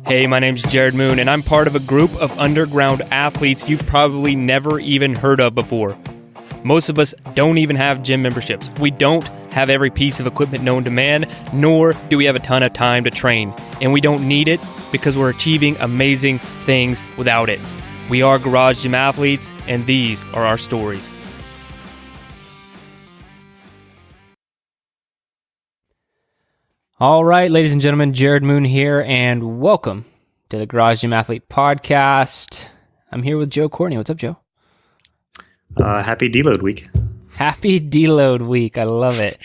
Hey, my name's Jared Moon, and I'm part of a group of underground athletes you've probably never even heard of before. Most of us don't even have gym memberships. We don't have every piece of equipment known to man, nor do we have a ton of time to train. And we don't need it because we're achieving amazing things without it. We are garage gym athletes, and these are our stories. All right, ladies and gentlemen, Jared Moon here, and welcome to the Garage Gym Athlete Podcast. I'm here with Joe Courtney. What's up, Joe? Happy deload week. Happy deload week. I love it.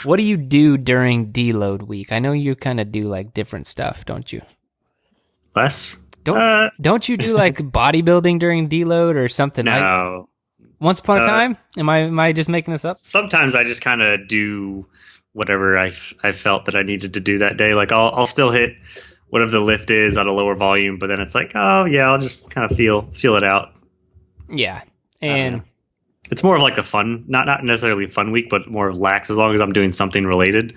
What do you do during deload week? I know you kind of do like different stuff, don't you? Less? Don't you do like bodybuilding during deload or something? No. Once upon a time? Am I just making this up? Sometimes I just kind of do whatever I felt that I needed to do that day. Like I'll still hit whatever the lift is at a lower volume, but then it's like, oh yeah, I'll just kind of feel it out. Yeah. And it's more of like a fun, not necessarily a fun week, but more lax as long as I'm doing something related.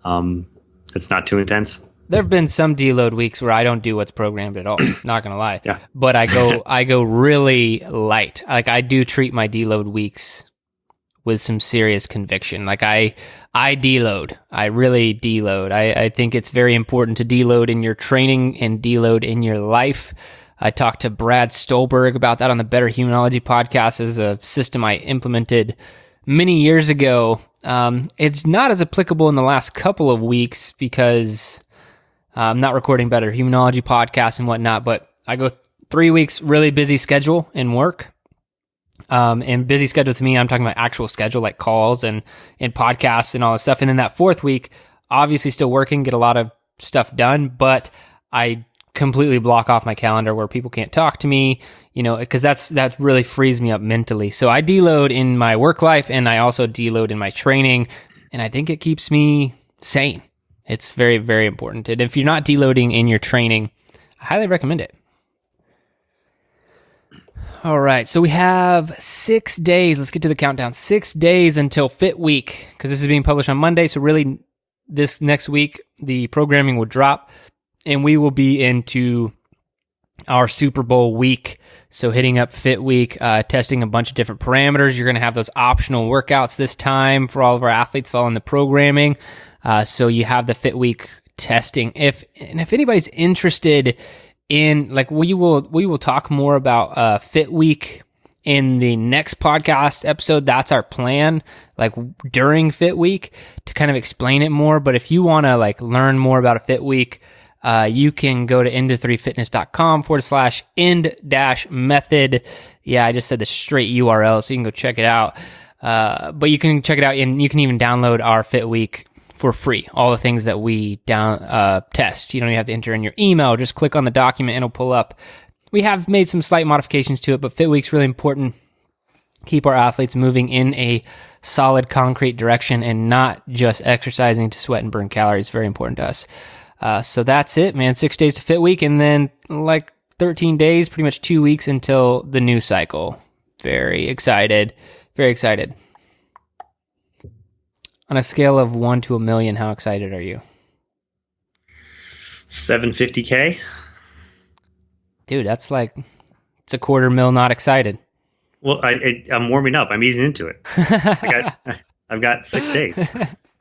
It's not too intense. There have been some deload weeks where I don't do what's programmed at all. Not gonna lie. Yeah. But I go really light. Like I do treat my deload weeks with some serious conviction. Like I deload. I really deload. I think it's very important to deload in your training and deload in your life. I talked to Brad Stolberg about that on the Better Humanology podcast as a system I implemented many years ago. It's not as applicable in the last couple of weeks because I'm not recording Better Humanology podcasts and whatnot, but I go 3 weeks really busy schedule in work. And busy schedule to me, I'm talking about actual schedule like calls and podcasts and all this stuff. And then that fourth week, obviously still working, get a lot of stuff done, but I completely block off my calendar where people can't talk to me, because that really frees me up mentally. So I deload in my work life and I also deload in my training, and I think it keeps me sane. It's very, very important. And if you're not deloading in your training, I highly recommend it. All right, so we have 6 days. Let's get to the countdown. 6 days until Fit Week, because this is being published on Monday. So really, this next week, the programming will drop, and we will be into our Super Bowl week. So hitting up Fit Week, testing a bunch of different parameters. You're going to have those optional workouts this time for all of our athletes following the programming. So you have the Fit Week testing. If anybody's interested in, like, we will talk more about Fit Week in the next podcast episode. That's our plan, like during Fit Week, to kind of explain it more. But if you want to like learn more about a Fit Week, you can go to end3fitness.com/end-method. Yeah, I just said the straight URL, so you can go check it out. But you can check it out, and you can even download our Fit Week for free. All the things that we test. You don't even have to enter in your email. Just click on the document and it'll pull up. We have made some slight modifications to it, but Fit Week's really important. Keep our athletes moving in a solid concrete direction and not just exercising to sweat and burn calories. Very important to us. So that's it, man. 6 days to Fit Week, and then like 13 days, pretty much 2 weeks until the new cycle. Very excited. Very excited. On a scale of 1 to 1,000,000, how excited are you? 750K. Dude, that's like, it's a $250,000 not excited. Well, I'm warming up. I'm easing into it. I've got 6 days.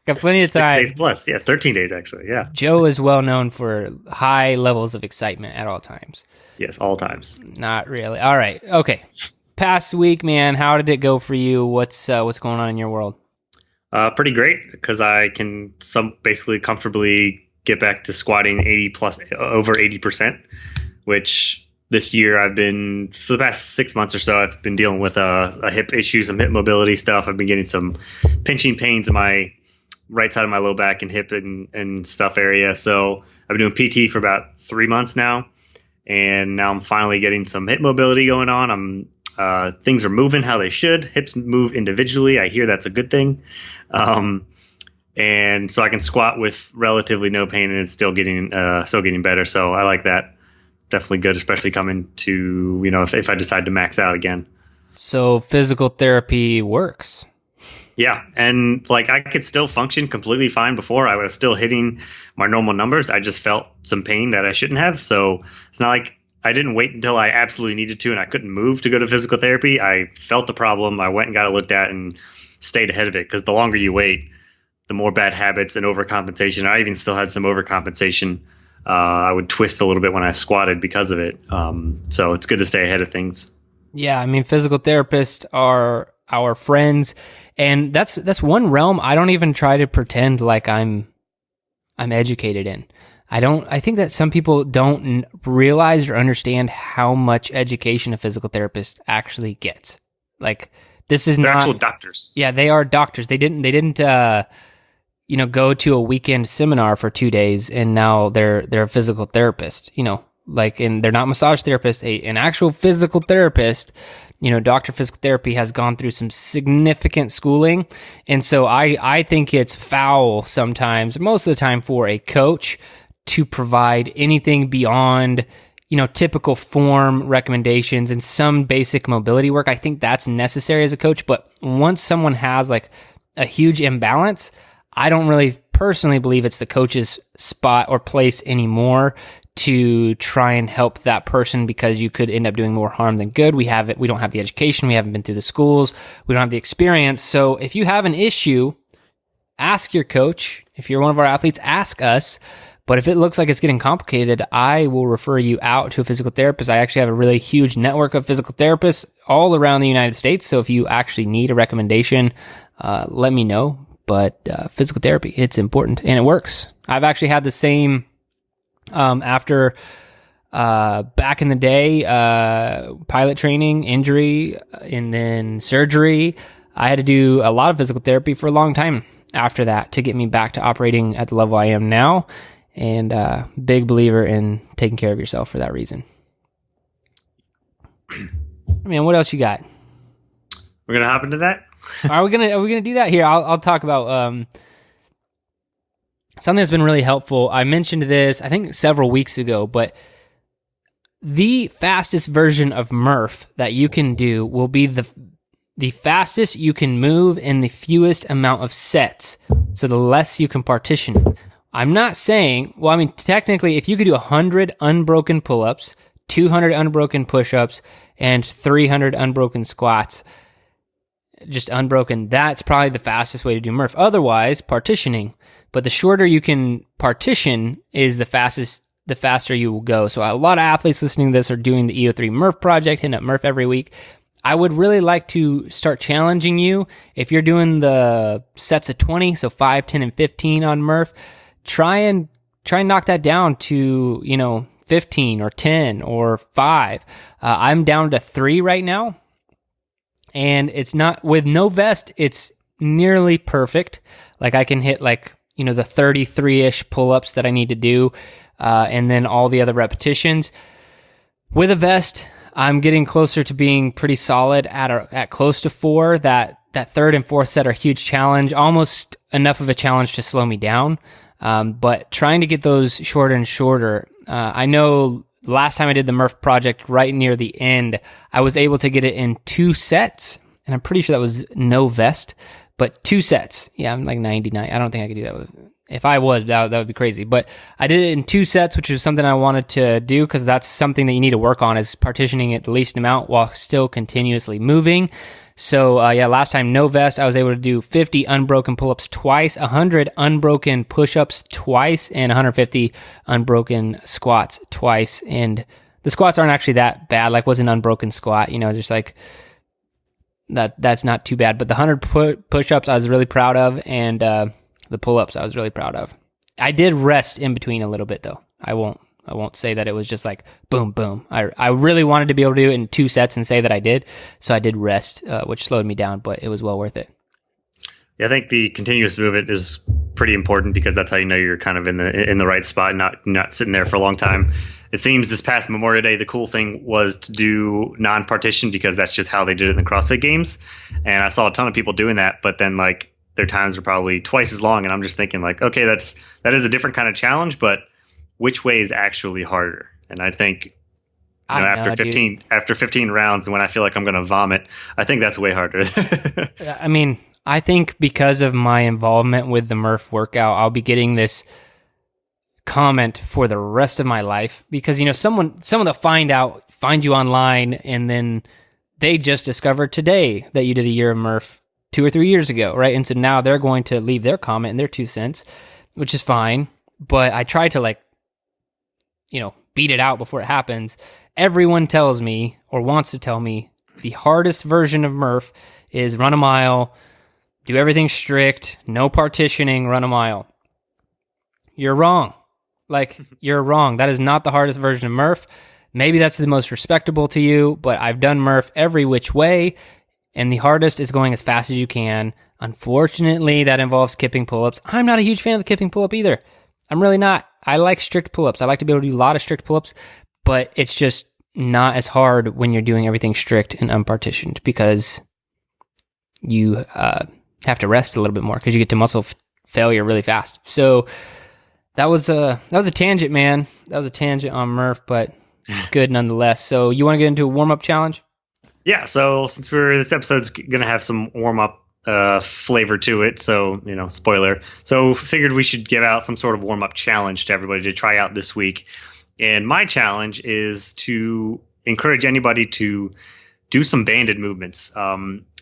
Got plenty of time. 6 days plus. Yeah, 13 days actually. Yeah. Joe is well known for high levels of excitement at all times. Yes, all times. Not really. All right. Okay. Past week, man, how did it go for you? What's going on in your world? Pretty great, because I can basically comfortably get back to squatting over 80%, which this year I've been, for the past 6 months or so, I've been dealing with a hip issue, some hip mobility stuff. I've been getting some pinching pains in my right side of my low back and hip and stuff area. So I've been doing PT for about 3 months now, and now I'm finally getting some hip mobility going on. Things are moving how they should. Hips move individually. I hear that's a good thing. And so I can squat with relatively no pain, and it's still getting better. So I like that. Definitely good, especially coming to, if I decide to max out again. So physical therapy works. Yeah, and like I could still function completely fine before. I was still hitting my normal numbers. I just felt some pain that I shouldn't have. So it's not like I didn't wait until I absolutely needed to and I couldn't move to go to physical therapy. I felt the problem. I went and got it looked at and stayed ahead of it, because the longer you wait, the more bad habits and overcompensation. I even still had some overcompensation. I would twist a little bit when I squatted because of it. So it's good to stay ahead of things. Yeah, I mean, physical therapists are our friends, and that's one realm I don't even try to pretend like I'm educated in. I think that some people don't realize or understand how much education a physical therapist actually gets. Like, this is They're not actual doctors. Yeah, they are doctors. They didn't go to a weekend seminar for 2 days and now they're a physical therapist, and they're not massage therapist, an actual physical therapist. Doctor of physical therapy has gone through some significant schooling. And so I think it's foul sometimes, most of the time, for a coach to provide anything beyond, typical form recommendations and some basic mobility work. I think that's necessary as a coach. But once someone has like a huge imbalance, I don't really personally believe it's the coach's spot or place anymore to try and help that person, because you could end up doing more harm than good. We don't have the education. We haven't been through the schools. We don't have the experience. So if you have an issue, ask your coach. If you're one of our athletes, ask us. But if it looks like it's getting complicated, I will refer you out to a physical therapist. I actually have a really huge network of physical therapists all around the United States. So if you actually need a recommendation, let me know. But physical therapy, it's important and it works. I've actually had the same after back in the day, pilot training, injury, and then surgery. I had to do a lot of physical therapy for a long time after that to get me back to operating at the level I am now. And big believer in taking care of yourself for that reason. Man, what else you got? We're gonna hop into that. Are we gonna do that here? I'll talk about something that's been really helpful. I mentioned this, I think, several weeks ago, but the fastest version of Murph that you can do will be the fastest you can move in the fewest amount of sets. So the less you can partition. I'm not saying, well, I mean, technically, if you could do 100 unbroken pull-ups, 200 unbroken push-ups, and 300 unbroken squats, just unbroken, that's probably the fastest way to do Murph. Otherwise, partitioning. But the shorter you can partition is the faster you will go. So a lot of athletes listening to this are doing the EO3 Murph project, hitting up Murph every week. I would really like to start challenging you. If you're doing the sets of 20, so 5, 10, and 15 on Murph, try and knock that down to, 15 or 10 or 5. I'm down to 3 right now. And it's not, with no vest, it's nearly perfect. Like I can hit the 33-ish pull-ups that I need to do, and then all the other repetitions. With a vest, I'm getting closer to being pretty solid at close to 4. That third and fourth set are a huge challenge, almost enough of a challenge to slow me down. But trying to get those shorter and shorter. I know last time I did the Murph project, right near the end, I was able to get it in 2 sets, and I'm pretty sure that was no vest, but 2 sets. Yeah, I'm like 99. I don't think I could do that. If I was, that would be crazy. But I did it in 2 sets, which was something I wanted to do, because that's something that you need to work on, is partitioning it the least amount while still continuously moving. So last time, no vest, I was able to do 50 unbroken pull-ups twice, 100 unbroken push-ups twice, and 150 unbroken squats twice. And the squats aren't actually that bad. Like, was an unbroken squat, just like that's not too bad. But the 100 push-ups I was really proud of, and the pull-ups I was really proud of. I did rest in between a little bit, though. I won't say that it was just like boom, boom. I really wanted to be able to do it in 2 sets and say that I did. So I did rest, which slowed me down, but it was well worth it. Yeah, I think the continuous movement is pretty important, because that's how you know you're kind of in the right spot and not sitting there for a long time. It seems this past Memorial Day, the cool thing was to do non-partition, because that's just how they did it in the CrossFit Games. And I saw a ton of people doing that, but then like their times were probably twice as long. And I'm just thinking like, okay, that is a different kind of challenge, but which way is actually harder? And I think after 15 rounds, when I feel like I'm going to vomit, I think that's way harder. I mean, I think because of my involvement with the Murph workout, I'll be getting this comment for the rest of my life because, someone will find you online, and then they just discovered today that you did a year of Murph 2 or 3 years ago, right? And so now they're going to leave their comment and their 2 cents, which is fine. But I try to beat it out before it happens. Everyone tells me or wants to tell me the hardest version of Murph is run a mile, do everything strict, no partitioning, run a mile. You're wrong. You're wrong. That is not the hardest version of Murph. Maybe that's the most respectable to you, but I've done Murph every which way, and the hardest is going as fast as you can. Unfortunately, that involves kipping pull-ups. I'm not a huge fan of the kipping pull-up either. I'm really not. I like strict pull-ups. I like to be able to do a lot of strict pull-ups, but it's just not as hard when you're doing everything strict and unpartitioned because you have to rest a little bit more because you get to muscle failure really fast. So that was a tangent, man. That was a tangent on Murph, but good nonetheless. So you want to get into a warm-up challenge? Yeah. So since this episode's going to have some warm-up flavor to it, so spoiler. So figured we should give out some sort of warm-up challenge to everybody to try out this week. And my challenge is to encourage anybody to do some banded movements.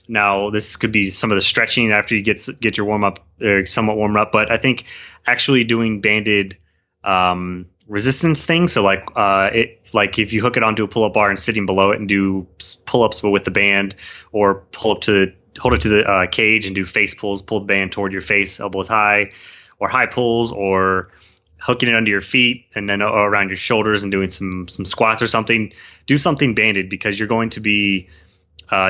Now, this could be some of the stretching after you get your warm up or somewhat warmed up, but I think actually doing banded resistance things. So like if you hook it onto a pull up bar and sitting below it and do pull ups but with the band, or hold it to the cage and do face pulls, pull the band toward your face, elbows high, or high pulls, or hooking it under your feet and then around your shoulders and doing some squats or something. Do something banded because you're going to be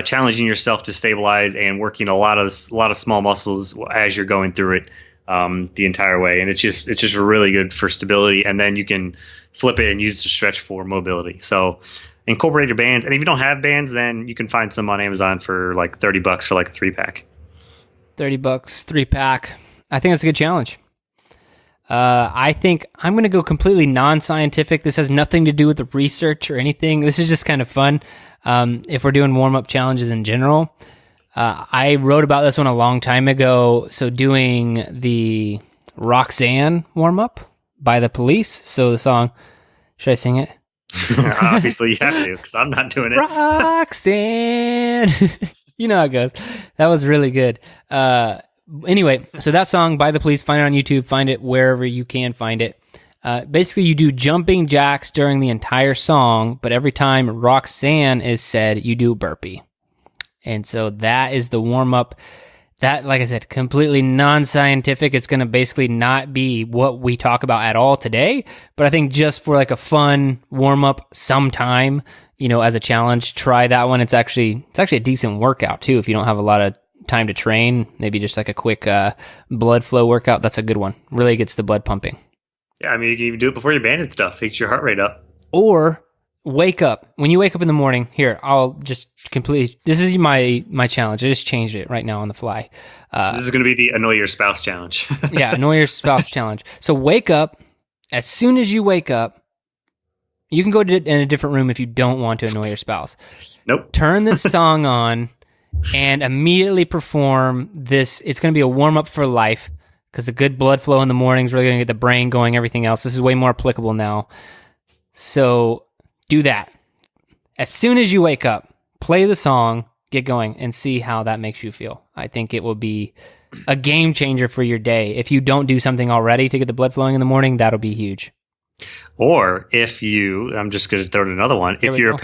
challenging yourself to stabilize and working a lot of small muscles as you're going through it the entire way. And it's just really good for stability. And then you can flip it and use it to stretch for mobility. So incorporate your bands. And if you don't have bands, then you can find some on Amazon for like $30 for like a 3-pack. $30, 3-pack. I think that's a good challenge. I think I'm going to go completely non-scientific. This has nothing to do with the research or anything. This is just kind of fun. If we're doing warm-up challenges in general, I wrote about this one a long time ago. So doing the Roxanne warm-up by The Police. So the song, should I sing it? Obviously you have to, because I'm not doing it. Roxanne. You know how it goes. That was really good. Anyway, so that song by The Police, find it on YouTube, find it wherever you can find it. Basically, you do jumping jacks during the entire song, but every time Roxanne is said, you do a burpee. And so that is the warm-up. That, like I said, completely non-scientific. It's going to basically not be what we talk about at all today, but I think just for like a fun warm-up sometime, as a challenge, try that one. It's actually a decent workout too if you don't have a lot of time to train. Maybe just like a quick blood flow workout. That's a good one. Really gets the blood pumping. Yeah, I mean, you can even do it before your banded stuff. Takes your heart rate up. Or wake up. When you wake up in the morning, here, I'll just completely... This is my challenge. I just changed it right now on the fly. This is going to be the annoy your spouse challenge. Yeah, annoy your spouse challenge. So wake up. As soon as you wake up, you can go in a different room if you don't want to annoy your spouse. Nope. Turn this song on and immediately perform this. It's going to be a warm-up for life, because a good blood flow in the morning is really going to get the brain going, everything else. This is way more applicable now. So do that. As soon as you wake up, play the song, get going, and see how that makes you feel. I think it will be a game changer for your day. If you don't do something already to get the blood flowing in the morning, that'll be huge. Or I'm just going to throw in another one. If you're a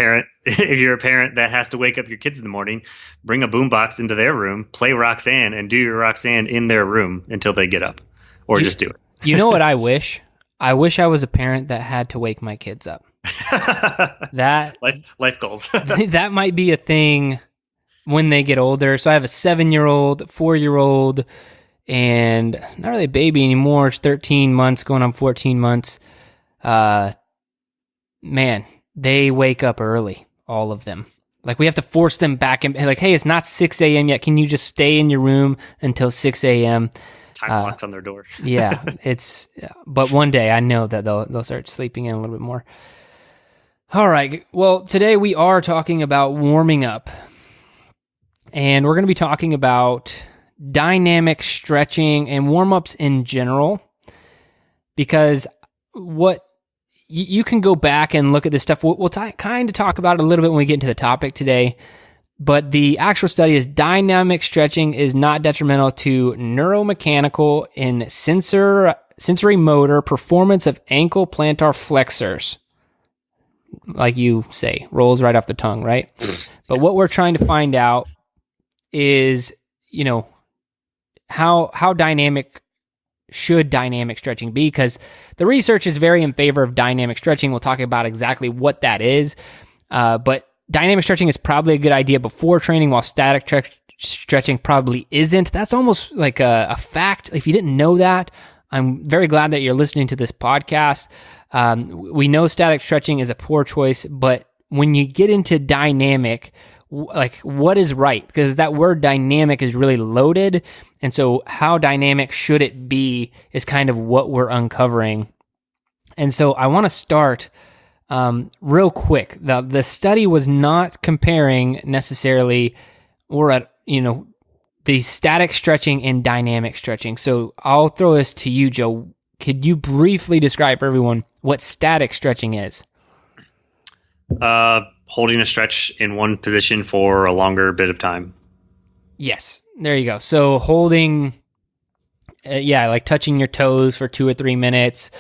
parent that has to wake up your kids in the morning, bring a boombox into their room, play Roxanne, and do your Roxanne in their room until they get up, or just do it. You know what I wish? I wish I was a parent that had to wake my kids up. That life goals. That might be a thing when they get older. So I have a 7-year-old, 4-year-old, and not really a baby anymore. It's 13 months, going on 14 months. Man, they wake up early, all of them. Like, we have to force them back in. Like, hey, it's not 6 a.m. yet. Can you just stay in your room until 6 a.m.? Time clocks on their door. Yeah, but one day I know that they'll start sleeping in a little bit more. All right. Well, today we are talking about warming up, and we're going to be talking about dynamic stretching and warm-ups in general, because what you can go back and look at this stuff. We'll kind of talk about it a little bit when we get into the topic today, but the actual study is dynamic stretching is not detrimental to neuromechanical and sensory motor performance of ankle plantar flexors. Like you say, rolls right off the tongue, right? But what we're trying to find out is, how dynamic should dynamic stretching be? Because the research is very in favor of dynamic stretching. We'll talk about exactly what that is. But dynamic stretching is probably a good idea before training, while static stretching probably isn't. That's almost like a fact. If you didn't know that, I'm very glad that you're listening to this podcast. We know static stretching is a poor choice, but when you get into dynamic, like what is right? Because that word dynamic is really loaded. And so how dynamic should it be is kind of what we're uncovering. And so I want to start real quick. The study was not comparing necessarily the static stretching and dynamic stretching. So I'll throw this to you, Joe. Could you briefly describe for everyone what static stretching is? Holding a stretch in one position for a longer bit of time. Yes, there you go. So holding, like touching your toes for 2 or 3 minutes,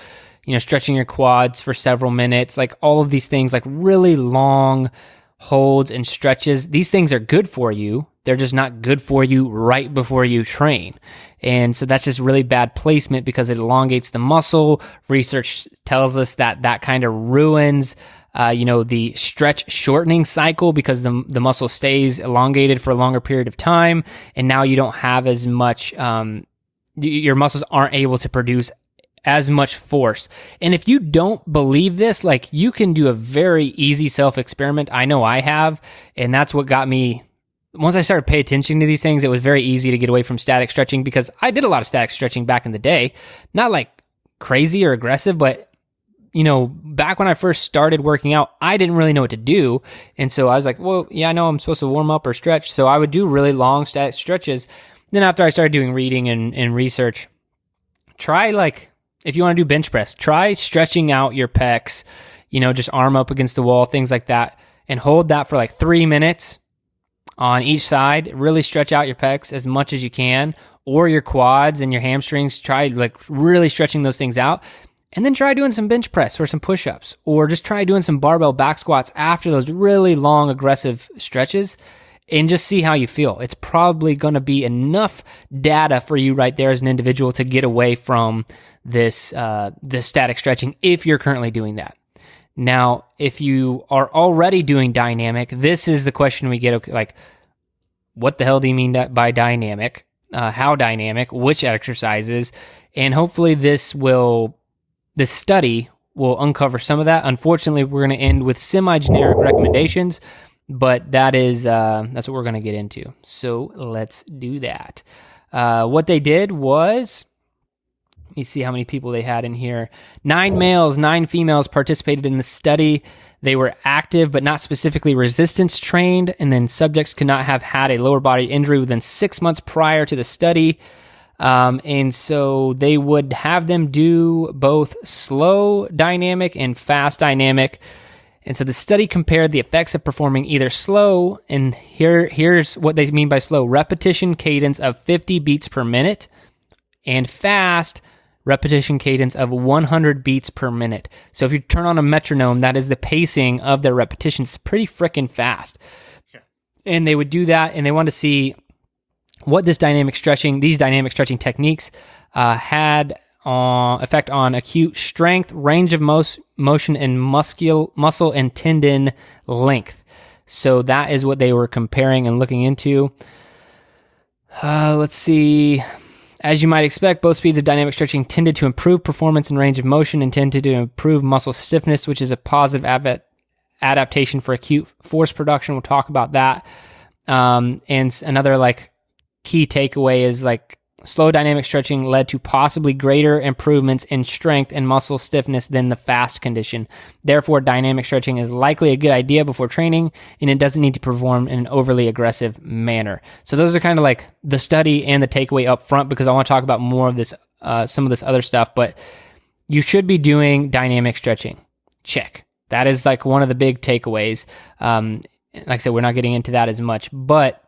stretching your quads for several minutes, like all of these things, like really long holds and stretches. These things are good for you. They're just not good for you right before you train. And so that's just really bad placement because it elongates the muscle. Research tells us that kind of ruins the stretch shortening cycle because the muscle stays elongated for a longer period of time. And now you don't have as much, your muscles aren't able to produce as much force. And if you don't believe this, like you can do a very easy self-experiment. I know I have, and that's what got me. Once I started paying attention to these things, it was very easy to get away from static stretching because I did a lot of static stretching back in the day. Not like crazy or aggressive, but back when I first started working out, I didn't really know what to do. And so I was like, well, yeah, I know I'm supposed to warm up or stretch. So I would do really long static stretches. Then after I started doing reading and research, if you want to do bench press, try stretching out your pecs, just arm up against the wall, things like that, and hold that for like 3 minutes on each side. Really stretch out your pecs as much as you can, or your quads and your hamstrings. Try like really stretching those things out. And then try doing some bench press or some push-ups, or just try doing some barbell back squats after those really long, aggressive stretches, and just see how you feel. It's probably going to be enough data for you right there as an individual to get away from this static stretching if you're currently doing that. Now, if you are already doing dynamic, this is the question we get, okay, like, what the hell do you mean by dynamic? How dynamic? Which exercises? And hopefully this study will uncover some of that. Unfortunately, we're going to end with semi-generic recommendations, but that's what we're going to get into. So let's do that. What they did was, let me see how many people they had in here. 9 males, 9 females participated in the study. They were active but not specifically resistance trained, and then subjects could not have had a lower body injury within 6 months prior to the study. And so they would have them do both slow dynamic and fast dynamic. And so the study compared the effects of performing either slow, and here's what they mean by slow: repetition cadence of 50 beats per minute, and fast repetition cadence of 100 beats per minute. So if you turn on a metronome, that is the pacing of their repetitions. It's pretty freaking fast. Yeah. And they would do that, and they wanted to see what these dynamic stretching techniques had effect on acute strength, range of motion, and muscle and tendon length. So that is what they were comparing and looking into. Let's see. As you might expect, both speeds of dynamic stretching tended to improve performance and range of motion and tended to improve muscle stiffness, which is a positive adaptation for acute force production. We'll talk about that. And another key takeaway is slow dynamic stretching led to possibly greater improvements in strength and muscle stiffness than the fast condition. Therefore, dynamic stretching is likely a good idea before training, and it doesn't need to perform in an overly aggressive manner. So those are kind of like the study and the takeaway up front, because I want to talk about more of this, some of this other stuff, but you should be doing dynamic stretching. Check. That is like one of the big takeaways. Like I said, we're not getting into that as much, but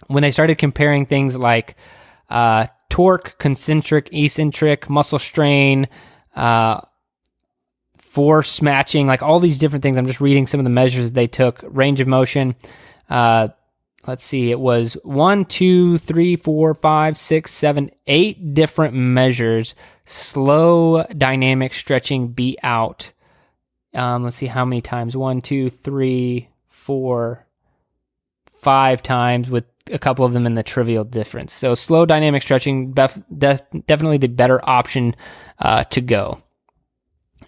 when they started comparing things like torque, concentric, eccentric, muscle strain, force matching, like all these different things. I'm just reading some of the measures they took. Range of motion. Let's see. It was 1, 2, 3, 4, 5, 6, 7, 8 different measures. Slow dynamic stretching beat out. Let's see how many times. 1, 2, 3, 4, 5 times, with a couple of them in the trivial difference. So slow dynamic stretching, definitely the better option to go.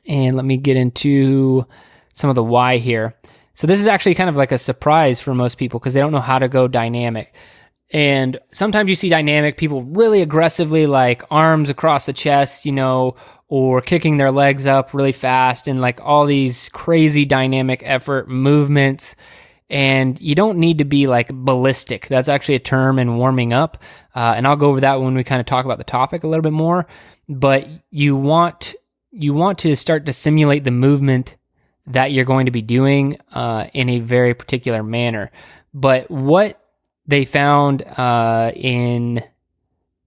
And let me get into some of the why here. So this is actually kind of like a surprise for most people because they don't know how to go dynamic. And sometimes you see dynamic people really aggressively, like arms across the chest, or kicking their legs up really fast, and like all these crazy dynamic effort movements. And you don't need to be like ballistic. That's actually a term in warming up. And I'll go over that when we kind of talk about the topic a little bit more. But you want to start to simulate the movement that you're going to be doing in a very particular manner. But what they found in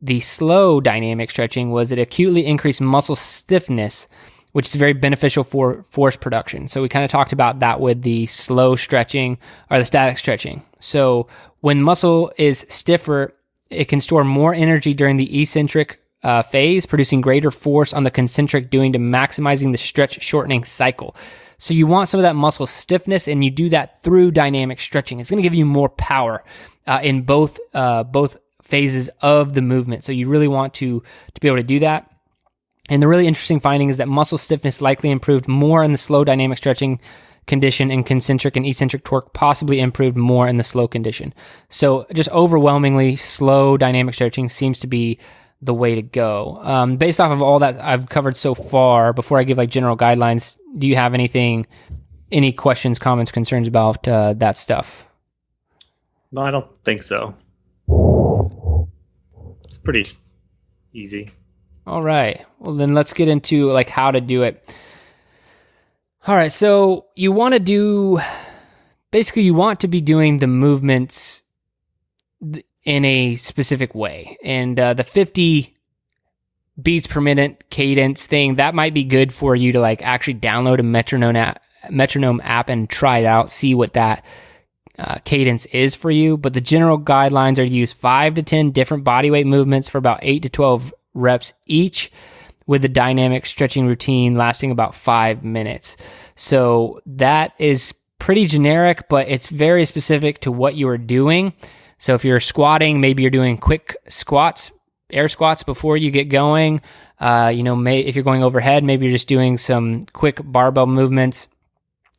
the slow dynamic stretching was it acutely increased muscle stiffness, which is very beneficial for force production. So we kind of talked about that with the slow stretching or the static stretching. So when muscle is stiffer, it can store more energy during the eccentric phase, producing greater force on the concentric, doing to maximizing the stretch shortening cycle. So you want some of that muscle stiffness, and you do that through dynamic stretching. It's going to give you more power in both phases of the movement. So you really want to be able to do that. And the really interesting finding is that muscle stiffness likely improved more in the slow dynamic stretching condition, and concentric and eccentric torque possibly improved more in the slow condition. So just overwhelmingly, slow dynamic stretching seems to be the way to go. Based off of all that I've covered so far, before I give like general guidelines, do you have any questions, comments, concerns about that stuff? No, I don't think so. It's pretty easy. All right. Well, then let's get into like how to do it. All right. So you want to be doing the movements in a specific way. And the 50 beats per minute cadence thing, that might be good for you to like actually download a metronome app and try it out, see what that cadence is for you. But the general guidelines are to use 5 to 10 different bodyweight movements for about 8 to 12 reps each, with the dynamic stretching routine lasting about 5 minutes. So that is pretty generic, but it's very specific to what you are doing. So if you're squatting, maybe you're doing quick squats, air squats before you get going. If you're going overhead, maybe you're just doing some quick barbell movements.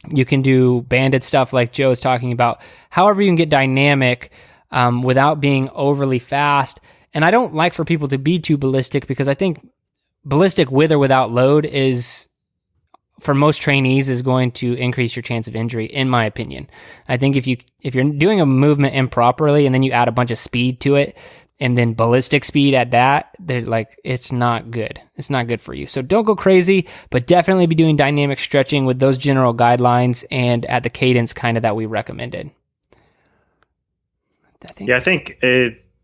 You can do banded stuff like Joe is talking about. However, you can get dynamic without being overly fast. And I don't like for people to be too ballistic, because I think ballistic with or without load is, for most trainees, is going to increase your chance of injury, in my opinion. I think if you're doing a movement improperly and then you add a bunch of speed to it, and then ballistic speed at that, they're like, it's not good. It's not good for you. So don't go crazy, but definitely be doing dynamic stretching with those general guidelines and at the cadence kind of that we recommended. I think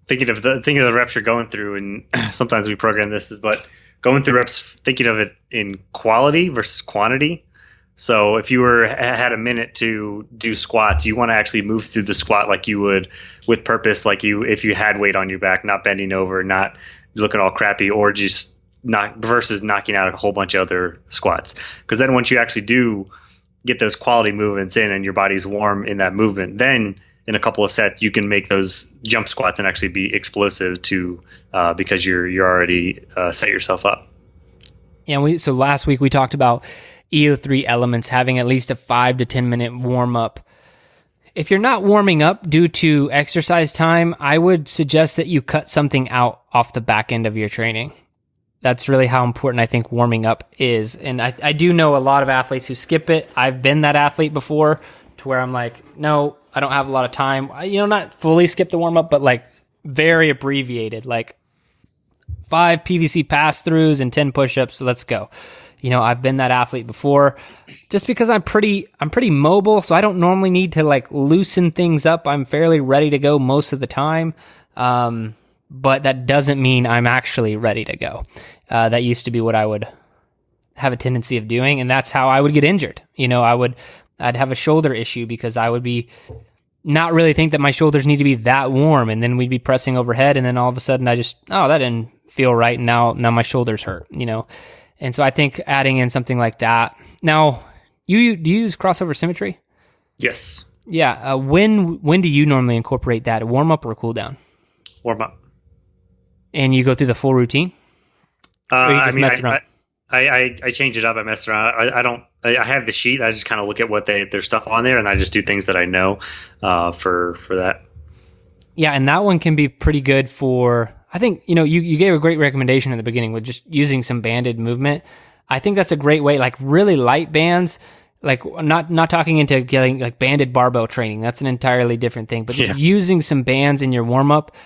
thinking of the reps you're going through, and sometimes we program this, but going through reps, thinking of it in quality versus quantity. So if you had a minute to do squats, you want to actually move through the squat like you would with purpose, if you had weight on your back, not bending over, not looking all crappy, or just versus knocking out a whole bunch of other squats. Because then once you actually do get those quality movements in and your body's warm in that movement, then in a couple of sets you can make those jump squats and actually be explosive because you're already set yourself up. Yeah, so last week we talked about EO3 elements having at least a 5 to 10 minute warm up if you're not warming up due to exercise time, I would suggest that you cut something out off the back end of your training. That's really how important I think warming up is. And I do know a lot of athletes who skip it. I've been that athlete before to where I'm like, no, I don't have a lot of time. Not fully skip the warm up, but like very abbreviated, like 5 PVC pass-throughs and 10 push-ups. So let's go. I've been that athlete before just because I'm pretty mobile. So I don't normally need to like loosen things up. I'm fairly ready to go most of the time. But that doesn't mean I'm actually ready to go. That used to be what I would have a tendency of doing. And that's how I would get injured. I'd have a shoulder issue because I would be not really think that my shoulders need to be that warm. And then we'd be pressing overhead. And then all of a sudden that didn't feel right. And now my shoulders hurt, And so I think adding in something like that. Now, do you use crossover symmetry? Yes. Yeah. When do you normally incorporate that? A warm up or a cool down? Warm up. And you go through the full routine? Or you just mess around? I change it up. I mess around. I have the sheet. I just kind of look at what their stuff on there, and I just do things that I know for that. Yeah, and that one can be pretty good for. I think you gave a great recommendation in the beginning with just using some banded movement. I think that's a great way. Like really light bands. Like not talking into getting like banded barbell training. That's an entirely different thing. But just using some bands in your warm up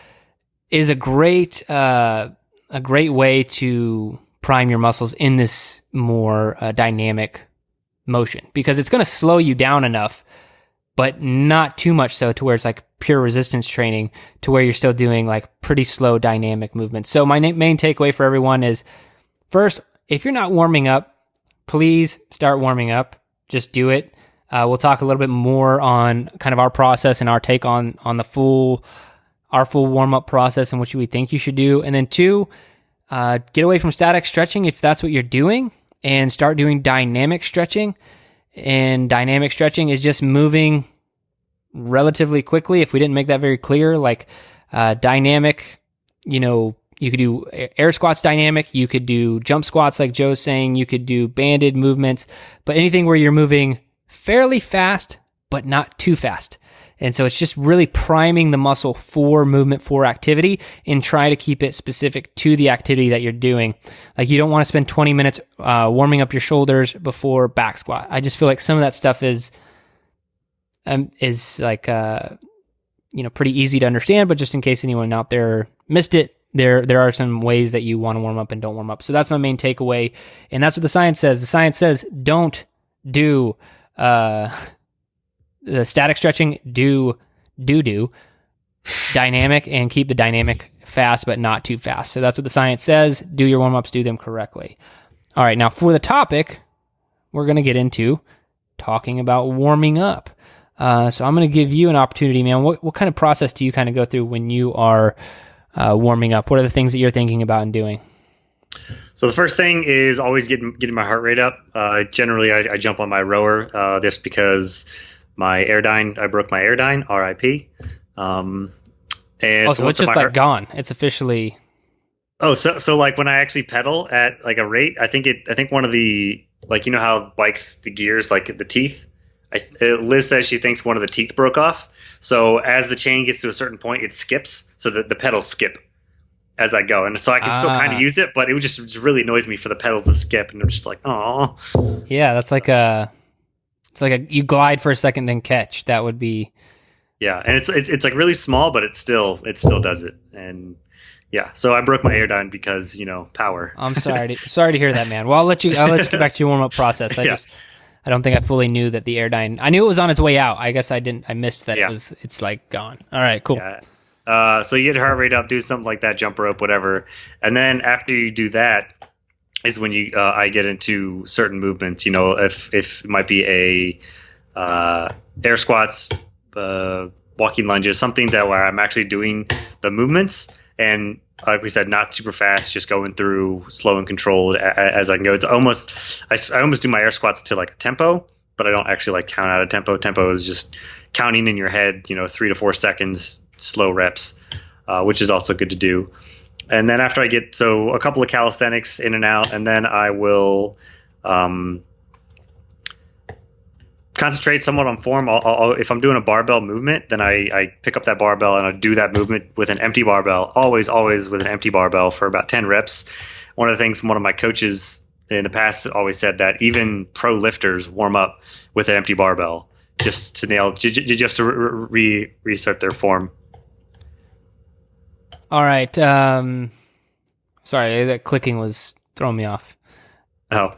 is a great way to prime your muscles in this more dynamic motion, because it's going to slow you down enough, but not too much so to where it's like pure resistance training to where you're still doing like pretty slow dynamic movements. So my main takeaway for everyone is, first, if you're not warming up, please start warming up. Just do it. We'll talk a little bit more on kind of our process and our take on the full warm-up process and what we think you should do. And then 2, get away from static stretching if that's what you're doing, and start doing dynamic stretching. And dynamic stretching is just moving relatively quickly. If we didn't make that very clear, like dynamic, you could do air squats dynamic, you could do jump squats like Joe's saying, you could do banded movements, but anything where you're moving fairly fast, but not too fast. And so it's just really priming the muscle for movement, for activity, and try to keep it specific to the activity that you're doing. Like you don't want to spend 20 minutes warming up your shoulders before back squat. I just feel like some of that stuff is like, pretty easy to understand, but just in case anyone out there missed it, there are some ways that you want to warm up and don't warm up. So that's my main takeaway. And that's what the science says. The science says don't do the static stretching, do dynamic, and keep the dynamic fast, but not too fast. So that's what the science says. Do your warm-ups, do them correctly. All right, now for the topic, we're going to get into talking about warming up. So I'm going to give you an opportunity, man. What kind of process do you kind of go through when you are warming up? What are the things that you're thinking about and doing? So the first thing is always getting my heart rate up. Generally, I jump on my rower just because my Airdyne, I broke my Airdyne, RIP. And so it's just like gone. It's officially. Oh, so like when I actually pedal at like a rate, I think one of the, like, you know how bikes, the gears, like the teeth, Liz says she thinks one of the teeth broke off. So as the chain gets to a certain point, it skips. So that the pedals skip as I go. And so I can still kind of use it, but it would just really annoys me for the pedals to skip. And I'm just like, oh. Yeah, that's like you glide for a second, then catch. That would be. Yeah, and it's like really small, but it still does it. And yeah, so I broke my Airdyne because, power. I'm sorry to hear that, man. Well, I'll let you get back to your warm up process. I don't think I fully knew that the Airdyne. I knew it was on its way out. I guess I missed that. Yeah. It's like gone. All right, cool. Yeah. So you get your heart rate up, do something like that, jump rope, whatever, and then after you do that is when I get into certain movements. If it might be a air squats, walking lunges, something that where I'm actually doing the movements, and like we said, not super fast, just going through slow and controlled as I can go. It's almost I almost do my air squats to like a tempo, but I don't actually like count out a tempo. Tempo is just counting in your head, 3 to 4 seconds, slow reps, which is also good to do. And then after I get a couple of calisthenics in and out, and then I will kind concentrate somewhat on form. If I'm doing a barbell movement, then I pick up that barbell and I do that movement with an empty barbell. Always with an empty barbell for about 10 reps. One of the things one of my coaches in the past always said that even pro lifters warm up with an empty barbell just to reset their form. All right. Sorry, that clicking was throwing me off. Oh.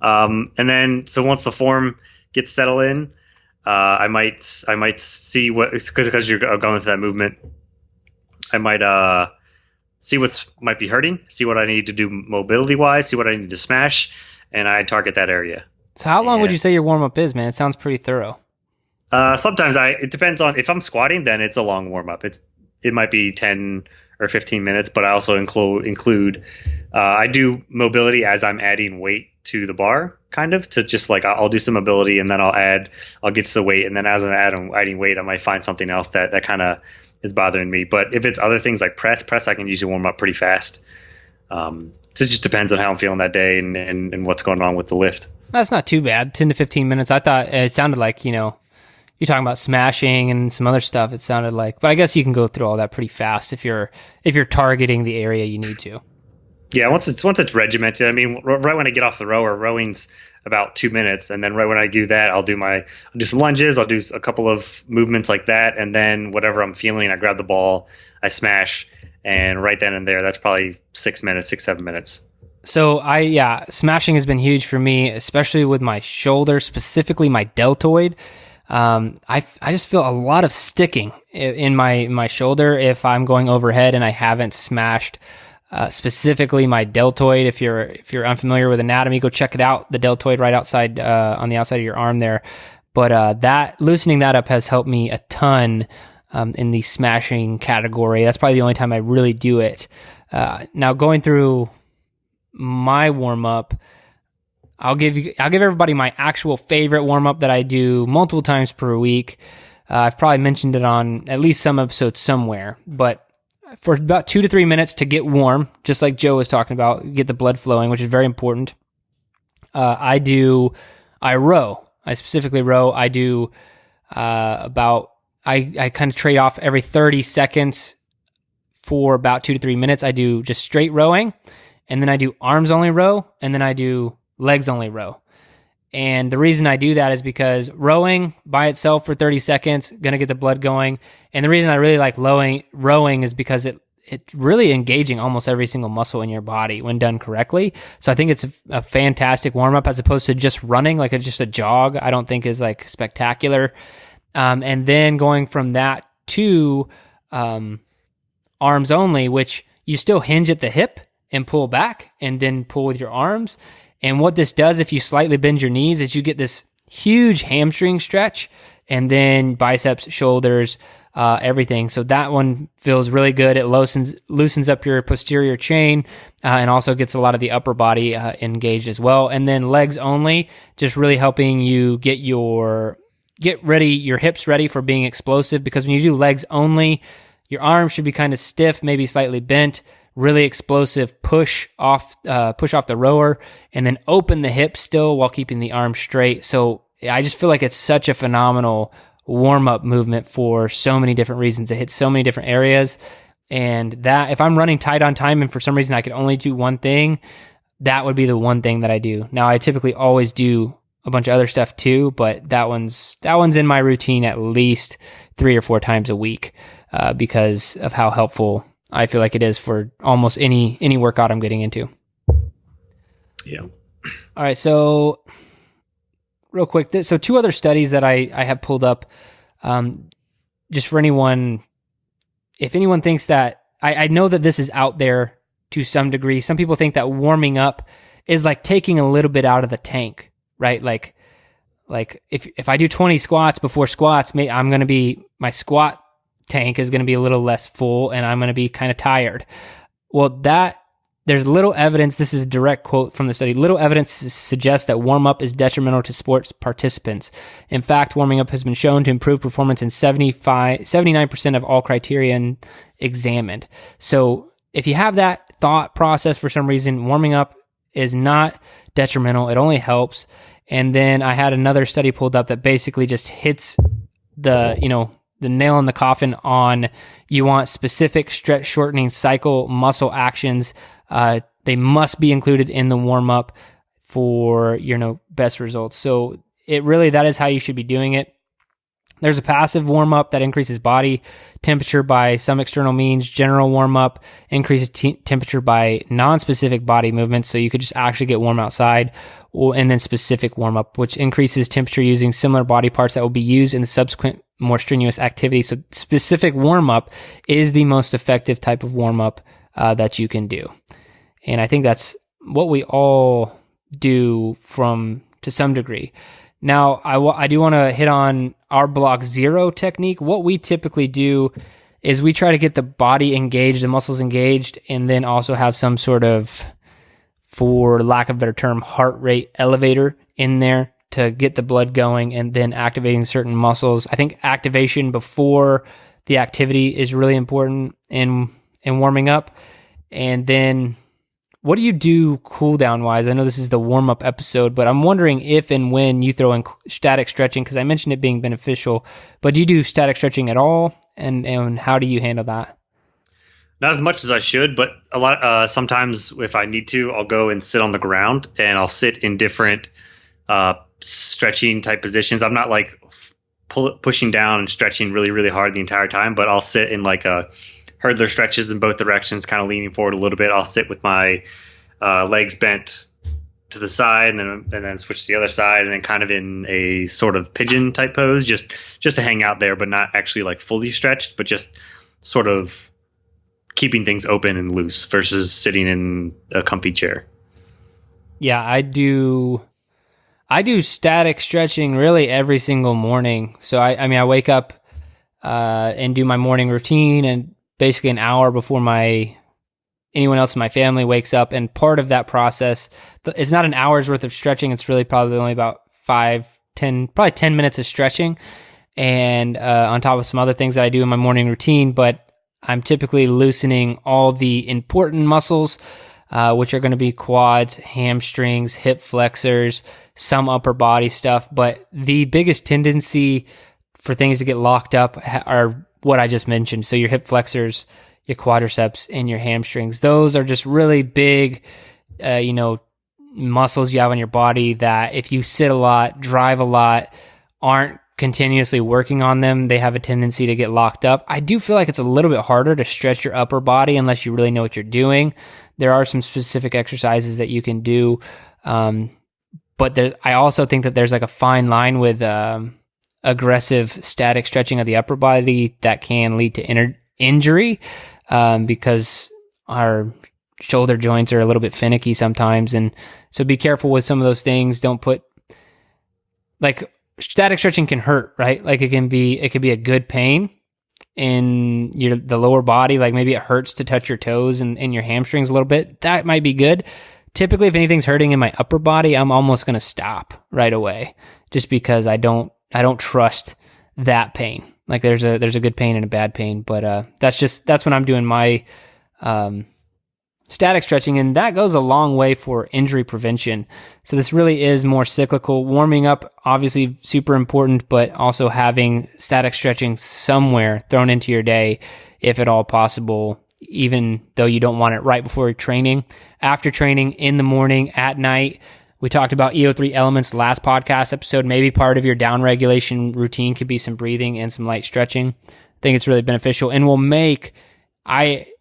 And then, so once the form gets settled in, I might see what, because you're going through that movement, I might see what's might be hurting, see what I need to do mobility wise, see what I need to smash, and I target that area. So how long would you say your warm up is, man? It sounds pretty thorough. Sometimes it depends on, if I'm squatting, then it's a long warm up. It might be 10 or 15 minutes, but I also include I do mobility as I'm adding weight to the bar, kind of, to just like, I'll do some mobility and then I'll get to the weight, and then as I'm adding weight, I might find something else that kind of is bothering me. But if it's other things like press, I can usually warm up pretty fast. So it just depends on how I'm feeling that day and what's going on with the lift. That's not too bad. 10 to 15 minutes. I thought it sounded like, you're talking about smashing and some other stuff. It sounded like, but I guess you can go through all that pretty fast if you're targeting the area you need to. Yeah, once it's regimented. I mean, right when I get off the rower, rowing's about 2 minutes, and then right when I do that, I'll do some lunges, I'll do a couple of movements like that, and then whatever I'm feeling, I grab the ball, I smash, and right then and there, that's probably 6 minutes, 7 minutes. So smashing has been huge for me, especially with my shoulder, specifically my deltoid. I just feel a lot of sticking in my shoulder if I'm going overhead and I haven't smashed specifically my deltoid. If you're unfamiliar with anatomy, go check it out. The deltoid right outside on the outside of your arm there. But that loosening that up has helped me a ton in the smashing category. That's probably the only time I really do it. Now going through my warm up, I'll give everybody my actual favorite warm up that I do multiple times per week. I've probably mentioned it on at least some episodes somewhere, but for about 2 to 3 minutes to get warm, just like Joe was talking about, get the blood flowing, which is very important. I row. I specifically row. I do I kind of trade off every 30 seconds for about 2 to 3 minutes. I do just straight rowing, and then I do arms only row, and then I do legs only row. And the reason I do that is because rowing by itself for 30 seconds, going to get the blood going. And the reason I really like rowing is because it's really engaging almost every single muscle in your body when done correctly. So I think it's a fantastic warm-up as opposed to just running, like just a jog, I don't think is like spectacular. And then going from that to arms only, which you still hinge at the hip and pull back and then pull with your arms. And what this does, if you slightly bend your knees, is you get this huge hamstring stretch and then biceps, shoulders, everything. So that one feels really good. It loosens up your posterior chain and also gets a lot of the upper body engaged as well. And then legs only, just really helping you get your hips ready for being explosive, because when you do legs only, your arms should be kind of stiff, maybe slightly bent. Really explosive push off the rower, and then open the hips still while keeping the arms straight. So I just feel like it's such a phenomenal warm-up movement for so many different reasons. It hits so many different areas, and that if I'm running tight on time and for some reason I could only do one thing, that would be the one thing that I do. Now I typically always do a bunch of other stuff too, but that one's in my routine at least 3 or 4 times a week because of how helpful I feel like it is for almost any workout I'm getting into. Yeah. All right. So real quick. So 2 other studies that I have pulled up, just for anyone, if anyone thinks that, I know that this is out there to some degree. Some people think that warming up is like taking a little bit out of the tank, right? Like if I do 20 squats before squats, my squat tank is going to be a little less full and I'm going to be kind of tired. Well, there's little evidence, this is a direct quote from the study, little evidence suggests that warm-up is detrimental to sports participants. In fact, warming up has been shown to improve performance in 79% of all criterion examined. So if you have that thought process for some reason, warming up is not detrimental, it only helps. And then I had another study pulled up that basically just hits the nail in the coffin on you want specific stretch shortening cycle muscle actions. They must be included in the warm up for your best results. So that is how you should be doing it. There's a passive warm up that increases body temperature by some external means. General warm up increases temperature by non-specific body movements. So you could just actually get warm outside. And then specific warm up, which increases temperature using similar body parts that will be used in the subsequent more strenuous activity. So specific warm up is the most effective type of warm up that you can do. And I think that's what we all do to some degree. Now, I do want to hit on our block zero technique. What we typically do is we try to get the body engaged, the muscles engaged, and then also have some sort of, for lack of a better term, heart rate elevator in there to get the blood going and then activating certain muscles. I think activation before the activity is really important in warming up. And then what do you do cool down wise? I know this is the warm up episode, but I'm wondering if and when you throw in static stretching, because I mentioned it being beneficial, but do you do static stretching at all? And how do you handle that? Not as much as I should, but a lot. Sometimes if I need to, I'll go and sit on the ground, and I'll sit in different stretching type positions. I'm not like pushing down and stretching really, really hard the entire time, but I'll sit in like a hurdler stretches in both directions, kind of leaning forward a little bit. I'll sit with my legs bent to the side, and then switch to the other side, and then kind of in a sort of pigeon type pose, just to hang out there, but not actually like fully stretched, but just sort of keeping things open and loose versus sitting in a comfy chair. Yeah, I do static stretching really every single morning. So I wake up and do my morning routine, and basically an hour before anyone else in my family wakes up. And part of that process, it's not an hour's worth of stretching. It's really probably only about 10 minutes of stretching, and on top of some other things that I do in my morning routine. But I'm typically loosening all the important muscles, which are going to be quads, hamstrings, hip flexors, some upper body stuff. But the biggest tendency for things to get locked up are what I just mentioned. So your hip flexors, your quadriceps, and your hamstrings. Those are just really big, muscles you have on your body that if you sit a lot, drive a lot, aren't continuously working on them, they have a tendency to get locked up. I do feel like it's a little bit harder to stretch your upper body unless you really know what you're doing. There are some specific exercises that you can do. But I also think that there's like a fine line with aggressive static stretching of the upper body that can lead to injury because our shoulder joints are a little bit finicky sometimes. And so be careful with some of those things. Don't put static stretching can hurt, right? Like it can be a good pain in the lower body. Like maybe it hurts to touch your toes and your hamstrings a little bit. That might be good. Typically, if anything's hurting in my upper body, I'm almost going to stop right away just because I don't trust that pain. Like there's a good pain and a bad pain, but that's when I'm doing my static stretching, and that goes a long way for injury prevention. So this really is more cyclical. Warming up, obviously super important, but also having static stretching somewhere thrown into your day, if at all possible, even though you don't want it right before you're training, after training, in the morning, at night. We talked about EO3 elements last podcast episode. Maybe part of your down regulation routine could be some breathing and some light stretching. I think it's really beneficial and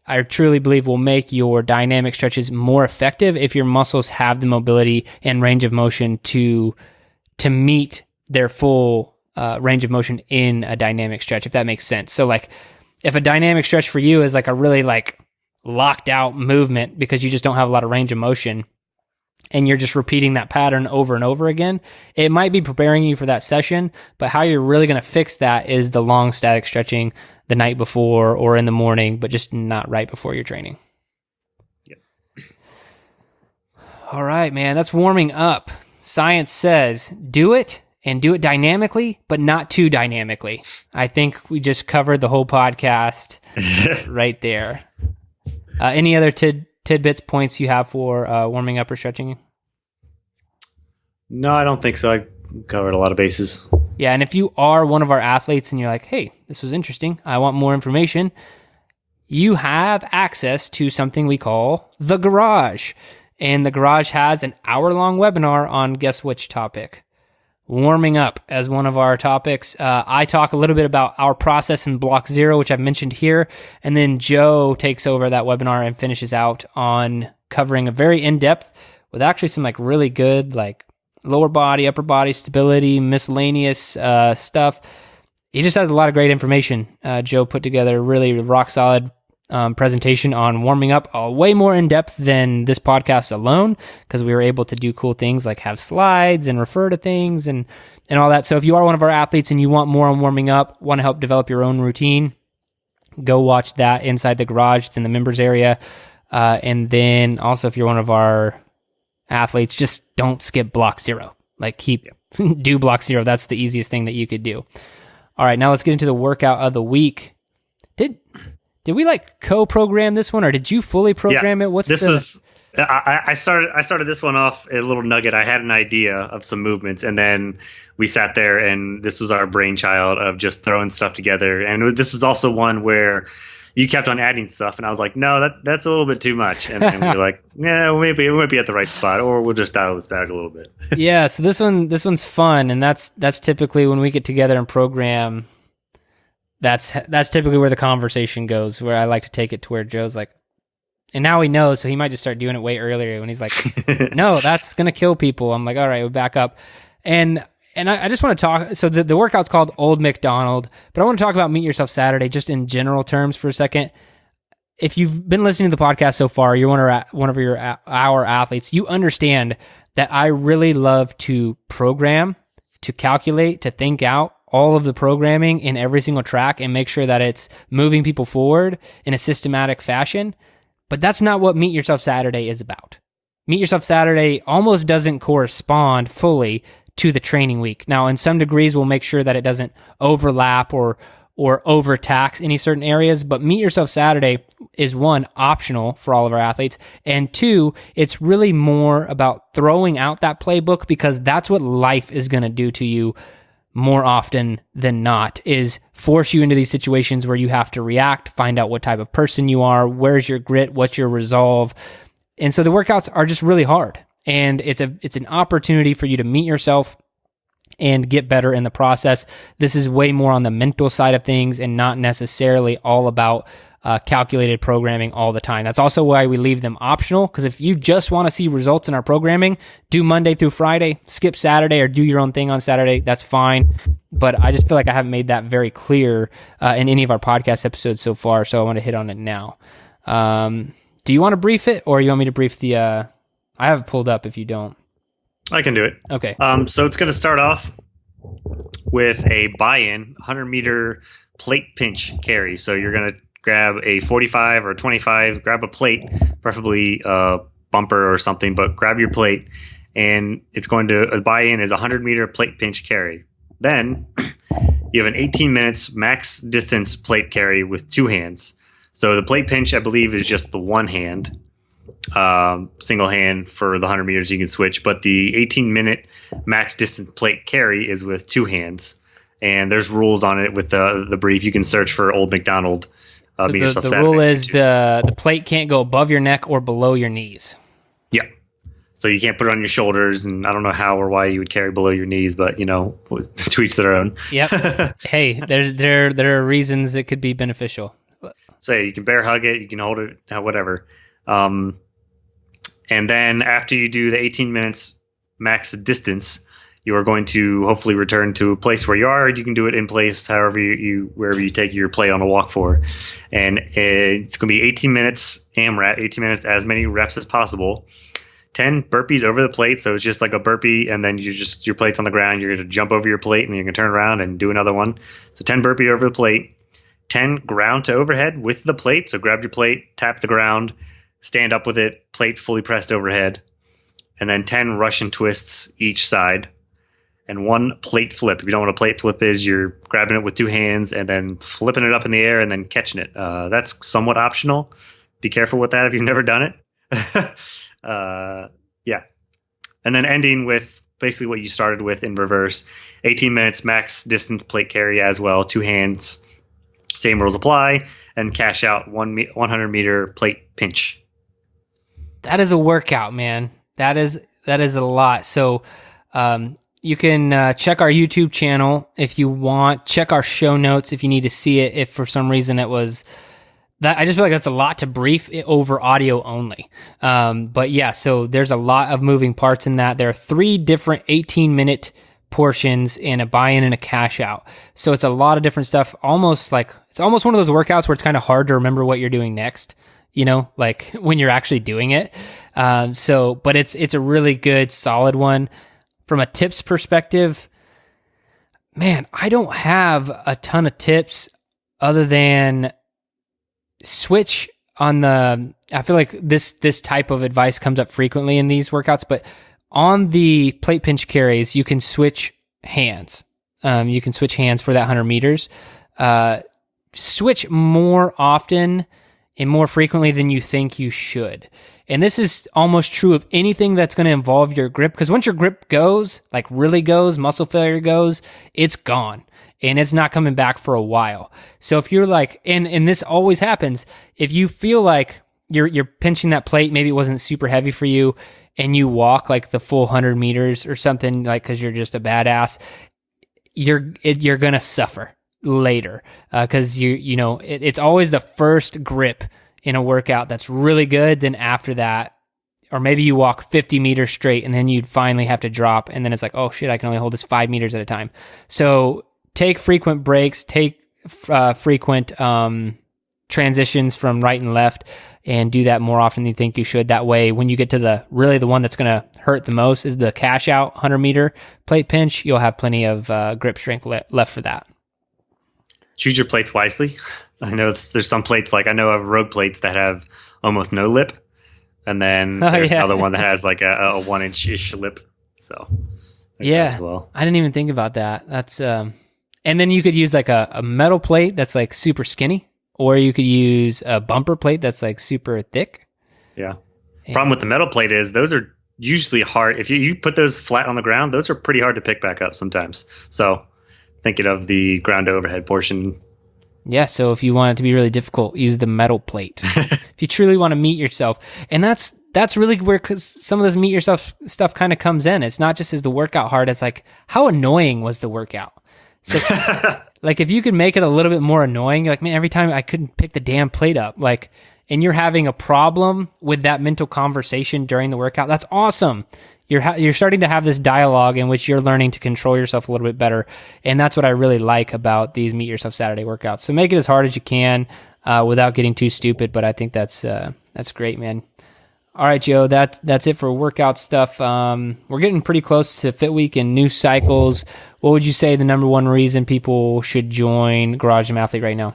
I truly believe will make your dynamic stretches more effective if your muscles have the mobility and range of motion to meet their full range of motion in a dynamic stretch, if that makes sense. So like if a dynamic stretch for you is like a really like locked out movement because you just don't have a lot of range of motion and you're just repeating that pattern over and over again, it might be preparing you for that session, but how you're really going to fix that is the long static stretching the night before or in the morning, but just not right before your training. Yep. All right, man, that's warming up. Science says do it and do it dynamically, but not too dynamically. I think we just covered the whole podcast right there. Any other tidbits, points you have for warming up or stretching? No, I don't think so. I covered a lot of bases. Yeah, and if you are one of our athletes and you're like, hey, this was interesting, I want more information, you have access to something we call The Garage. And The Garage has an hour-long webinar on guess which topic? Warming up as one of our topics. I talk a little bit about our process in Block Zero, which I've mentioned here, and then Joe takes over that webinar and finishes out on covering a very in-depth with actually some like really good like lower body, upper body stability, miscellaneous stuff. He just has a lot of great information. Joe put together a really rock solid presentation on warming up, way more in depth than this podcast alone, because we were able to do cool things like have slides and refer to things and all that. So if you are one of our athletes and you want more on warming up, want to help develop your own routine, go watch that inside the garage. It's in the members area. And then also if you're one of our athletes, just don't skip block zero. Like do block zero. That's the easiest thing that you could do. All right, now let's get into the workout of the week. Did we like co-program this one, or did you fully program it? I started this one off a little nugget. I had an idea of some movements, and then we sat there, and this was our brainchild of just throwing stuff together. And this was also one where you kept on adding stuff, and I was like, no, that's a little bit too much. And we were like, yeah, maybe it might be at the right spot, or we'll just dial this back a little bit. Yeah, so this one's fun, and that's typically when we get together and program. That's typically where the conversation goes, where I like to take it to where Joe's like, and now he knows, so he might just start doing it way earlier when he's like, no, that's going to kill people. I'm like, all right, we'll back up. And I just want to talk, so the workout's called Old McDonald, but I want to talk about Meet Yourself Saturday just in general terms for a second. If you've been listening to the podcast so far, you're one of our athletes, you understand that I really love to program, to calculate, to think out all of the programming in every single track and make sure that it's moving people forward in a systematic fashion. But that's not what Meet Yourself Saturday is about. Meet Yourself Saturday almost doesn't correspond fully to the training week. Now, in some degrees, we'll make sure that it doesn't overlap or overtax any certain areas, but Meet Yourself Saturday is one, optional for all of our athletes, and two, it's really more about throwing out that playbook, because that's what life is going to do to you more often than not, is force you into these situations where you have to react, find out what type of person you are, where's your grit, what's your resolve. And so the workouts are just really hard, and it's an opportunity for you to meet yourself and get better in the process. This is way more on the mental side of things and not necessarily all about calculated programming all the time. That's also why we leave them optional, because if you just want to see results in our programming, do Monday through Friday, skip Saturday, or do your own thing on Saturday. That's fine. But I just feel like I haven't made that very clear in any of our podcast episodes so far, so I want to hit on it now. Do you want to brief it, or you want me to brief the... I have it pulled up if you don't. I can do it. Okay. So it's going to start off with a buy-in 100-meter plate pinch carry. So you're going to grab a 45 or 25, grab a plate, preferably a bumper or something, but grab your plate, and a buy-in is a 100-meter plate pinch carry. Then you have an 18 minutes max distance plate carry with two hands. So the plate pinch, I believe, is just the one hand, single hand for the 100 meters you can switch, but the 18-minute max distance plate carry is with two hands, and there's rules on it with the brief. You can search for Old McDonald. So the rule is the plate can't go above your neck or below your knees. Yeah. So you can't put it on your shoulders, and I don't know how or why you would carry below your knees, but to each their own. Yep. Hey, there are reasons it could be beneficial. So you can bear hug it, you can hold it, whatever. And then after you do the 18 minutes max distance, you are going to hopefully return to a place where you are. You can do it in place, wherever you take your play on a walk for. And it's going to be 18 minutes AMRAP, 18 minutes, as many reps as possible. 10 burpees over the plate. So it's just like a burpee, and then your plate's on the ground. You're going to jump over your plate, and then you're going to turn around and do another one. So 10 burpee over the plate, 10 ground to overhead with the plate. So grab your plate, tap the ground, stand up with it, plate fully pressed overhead, and then 10 Russian twists each side, and one plate flip. If you don't know what a plate flip is, you're grabbing it with two hands and then flipping it up in the air and then catching it. That's somewhat optional. Be careful with that if you've never done it. Yeah. And then ending with basically what you started with in reverse. 18 minutes max distance plate carry as well, 2 hands, same rules apply, and cash out 100 meter plate pinch. That is a workout, man. That is a lot. So you can check our YouTube channel if you want. Check our show notes if you need to see it. If for some reason it was that, I just feel like that's a lot to brief over audio only. But yeah, so there's a lot of moving parts in that. There are 3 different 18-minute portions and a buy-in and a cash out. So it's a lot of different stuff. It's almost one of those workouts where it's kind of hard to remember what you're doing next, like when you're actually doing it. But it's a really good, solid one. From a tips perspective, man, I don't have a ton of tips other than switch on I feel like this type of advice comes up frequently in these workouts, but on the plate pinch carries, you can switch hands. You can switch hands for that 100 meters. Switch more often and more frequently than you think you should. And this is almost true of anything that's going to involve your grip, because once your grip goes, like really goes, muscle failure goes, it's gone. And it's not coming back for a while. So if you're like, and this always happens, if you feel like you're pinching that plate, maybe it wasn't super heavy for you, and you walk like the full 100 meters or something, like because you're just a badass, you're gonna suffer later, because it's always the first grip in a workout that's really good. Then after that, or maybe you walk 50 meters straight and then you'd finally have to drop, and then it's like, oh shit, I can only hold this 5 meters at a time. So take frequent breaks, take frequent transitions from right and left, and do that more often than you think you should. That way, when you get to the one that's going to hurt the most is the cash out 100 meter plate pinch, you'll have plenty of grip strength left for that. Choose your plates wisely. I know there's some plates, like I know of rogue plates that have almost no lip, and then there's another one that has like a 1 inch-ish lip. So yeah, well, I didn't even think about that. That's and then you could use like a metal plate that's like super skinny, or you could use a bumper plate that's like super thick. Yeah. Problem with the metal plate is those are usually hard. If you put those flat on the ground, those are pretty hard to pick back up sometimes. So thinking of the ground to overhead portion. Yeah, so if you want it to be really difficult, use the metal plate. If you truly want to meet yourself. And that's really where some of this meet yourself stuff kind of comes in. It's not just is the workout hard, it's like, how annoying was the workout? So like if you could make it a little bit more annoying, you're like, man, every time I couldn't pick the damn plate up, like, and you're having a problem with that mental conversation during the workout, that's awesome. You're starting to have this dialogue in which you're learning to control yourself a little bit better. And that's what I really like about these Meet Yourself Saturday workouts. So make it as hard as you can without getting too stupid. But I think that's great, man. All right, Joe, that's it for workout stuff. We're getting pretty close to Fit Week and new cycles. What would you say the number one reason people should join Garage Gym Athlete right now?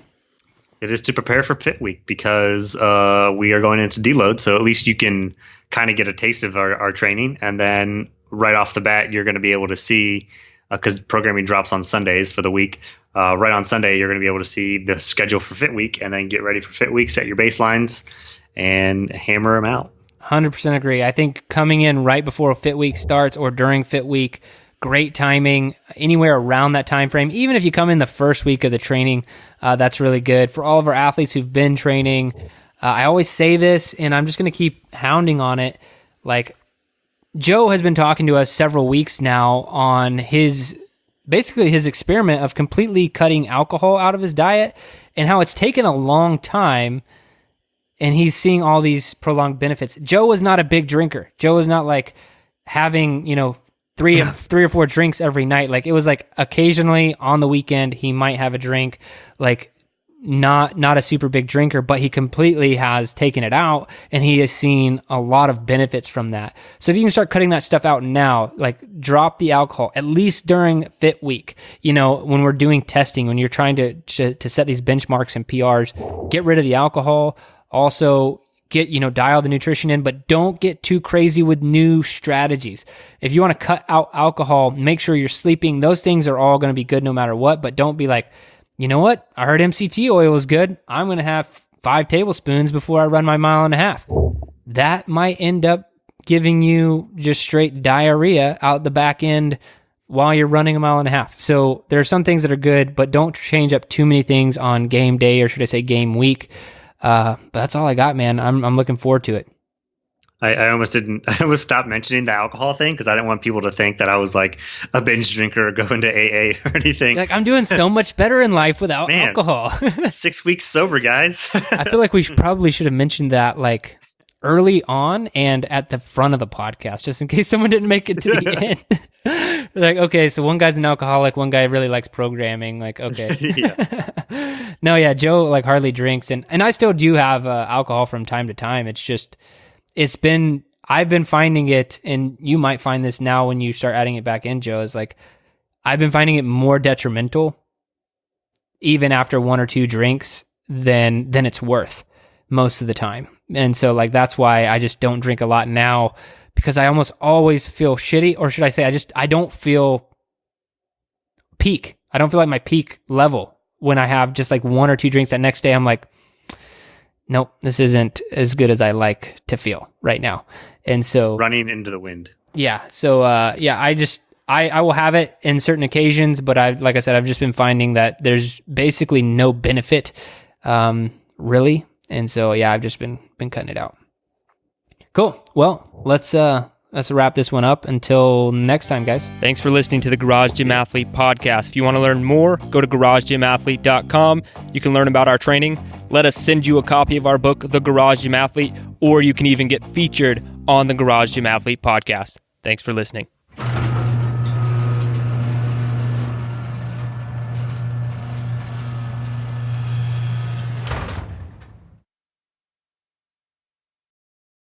It is to prepare for Fit Week, because we are going into deload. So at least you can kind of get a taste of our training. And then right off the bat, you're going to be able to see, because programming drops on Sundays for the week. Right on Sunday, you're going to be able to see the schedule for Fit Week, and then get ready for Fit Week, set your baselines, and hammer them out. 100% agree. I think coming in right before Fit Week starts or during Fit Week, great timing, anywhere around that time frame. Even if you come in the first week of the training, that's really good. For all of our athletes who've been training, I always say this, and I'm just going to keep hounding on it. Like, Joe has been talking to us several weeks now on his experiment of completely cutting alcohol out of his diet, and how it's taken a long time, and he's seeing all these prolonged benefits. Joe was not a big drinker. Joe was not like having, three or four drinks every night. Like, it was like occasionally on the weekend he might have a drink, like not a super big drinker, but he completely has taken it out, and he has seen a lot of benefits from that. So if you can start cutting that stuff out now, like drop the alcohol, at least during Fit Week, when we're doing testing, when you're trying to set these benchmarks and PRs, get rid of the alcohol. Also, dial the nutrition in, but don't get too crazy with new strategies. If you want to cut out alcohol, make sure you're sleeping. Those things are all going to be good no matter what, but don't be like, you know what? I heard MCT oil is good. I'm going to have 5 tablespoons before I run my 1.5 miles. That might end up giving you just straight diarrhea out the back end while you're running a mile and a half. So there are some things that are good, but don't change up too many things on game day, or should I say game week. But that's all I got, man. I'm looking forward to it. I almost didn't. I almost stopped mentioning the alcohol thing because I didn't want people to think that I was like a binge drinker or going to AA or anything. Like, I'm doing so much better in life without alcohol. 6 weeks sober, guys. I feel like we probably should have mentioned that like early on and at the front of the podcast, just in case someone didn't make it to the end. Like, okay, so one guy's an alcoholic, one guy really likes programming. Like, okay. Yeah. No, yeah, Joe like hardly drinks, and I still do have alcohol from time to time. It's just, I've been finding it, and you might find this now when you start adding it back in, Joe, is like, I've been finding it more detrimental even after one or two drinks than it's worth most of the time. And so like, that's why I just don't drink a lot now, because I almost always feel shitty, or should I say I don't feel peak. I don't feel like my peak level when I have just like one or two drinks. That next day I'm like, nope, this isn't as good as I like to feel right now. And so running into the wind. Yeah. So, I will have it in certain occasions, but like I said, I've just been finding that there's basically no benefit, really. And so, yeah, I've just been cutting it out. Cool. Well, let's wrap this one up until next time, guys. Thanks for listening to the Garage Gym Athlete podcast. If you want to learn more, go to garagegymathlete.com. You can learn about our training. Let us send you a copy of our book, The Garage Gym Athlete, or you can even get featured on the Garage Gym Athlete podcast. Thanks for listening.